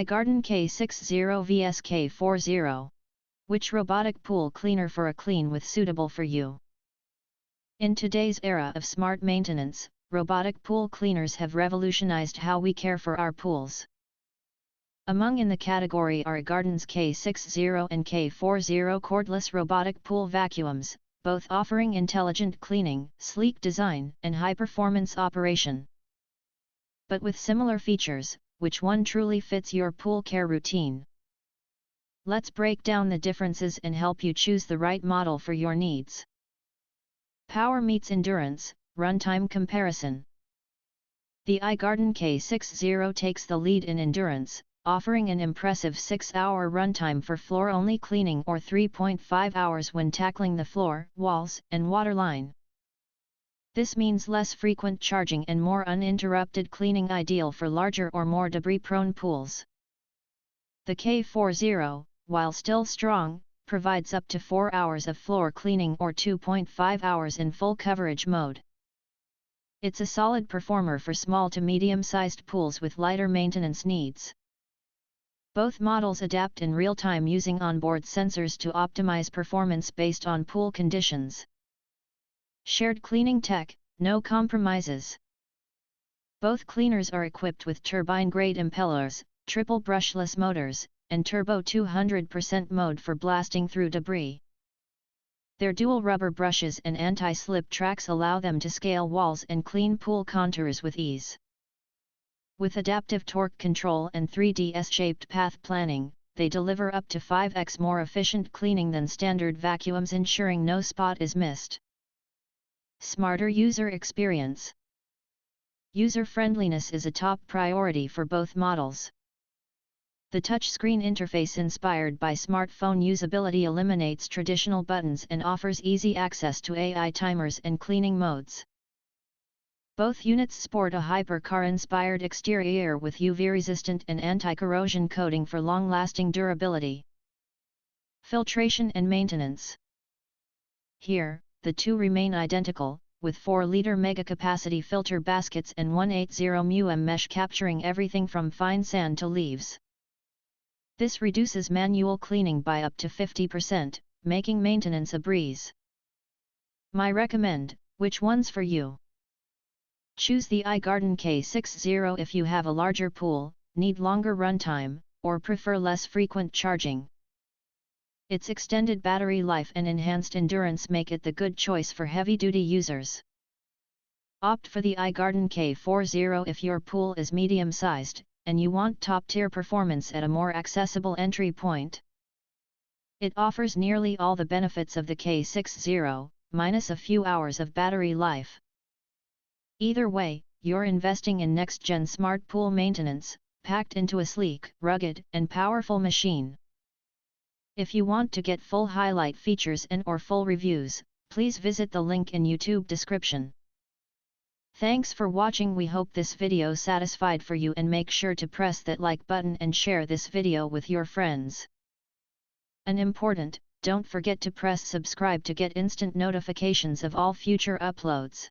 iGarden K60 vs K40. Which robotic pool cleaner for a clean with suitable for you? In today's era of smart maintenance, robotic pool cleaners have revolutionized how we care for our pools. Among in the category are iGarden's K60 and K40 cordless robotic pool vacuums, both offering intelligent cleaning, sleek design, and high-performance operation. But with similar features, which one truly fits your pool care routine? Let's break down the differences and help you choose the right model for your needs. Power meets endurance, runtime comparison. The iGarden K60 takes the lead in endurance, offering an impressive 6-hour runtime for floor-only cleaning or 3.5 hours when tackling the floor, walls, and waterline. This means less frequent charging and more uninterrupted cleaning, ideal for larger or more debris-prone pools. The K40, while still strong, provides up to 4 hours of floor cleaning or 2.5 hours in full coverage mode. It's a solid performer for small to medium-sized pools with lighter maintenance needs. Both models adapt in real time using onboard sensors to optimize performance based on pool conditions. Shared cleaning tech, no compromises. Both cleaners are equipped with turbine-grade impellers, triple brushless motors, and turbo 200% mode for blasting through debris. Their dual rubber brushes and anti-slip tracks allow them to scale walls and clean pool contours with ease. With adaptive torque control and 3D S-shaped path planning, they deliver up to 5x more efficient cleaning than standard vacuums, ensuring no spot is missed. Smarter user experience. User-friendliness is a top priority for both models. The touchscreen interface inspired by smartphone usability eliminates traditional buttons and offers easy access to AI timers and cleaning modes. Both units sport a hypercar-inspired exterior with UV-resistant and anti-corrosion coating for long-lasting durability. Filtration and maintenance. Here, the two remain identical, with 4-liter mega-capacity filter baskets and 180mm mesh capturing everything from fine sand to leaves. This reduces manual cleaning by up to 50%, making maintenance a breeze. My recommend, which one's for you? Choose the iGarden K60 if you have a larger pool, need longer runtime, or prefer less frequent charging. Its extended battery life and enhanced endurance make it the good choice for heavy-duty users. Opt for the iGarden K40 if your pool is medium-sized, and you want top-tier performance at a more accessible entry point. It offers nearly all the benefits of the K60, minus a few hours of battery life. Either way, you're investing in next-gen smart pool maintenance, packed into a sleek, rugged, and powerful machine. If you want to get full highlight features and/or full reviews, please visit the link in YouTube description. Thanks for watching. We hope this video satisfied for you, and make sure to press that like button and share this video with your friends. And important, don't forget to press subscribe to get instant notifications of all future uploads.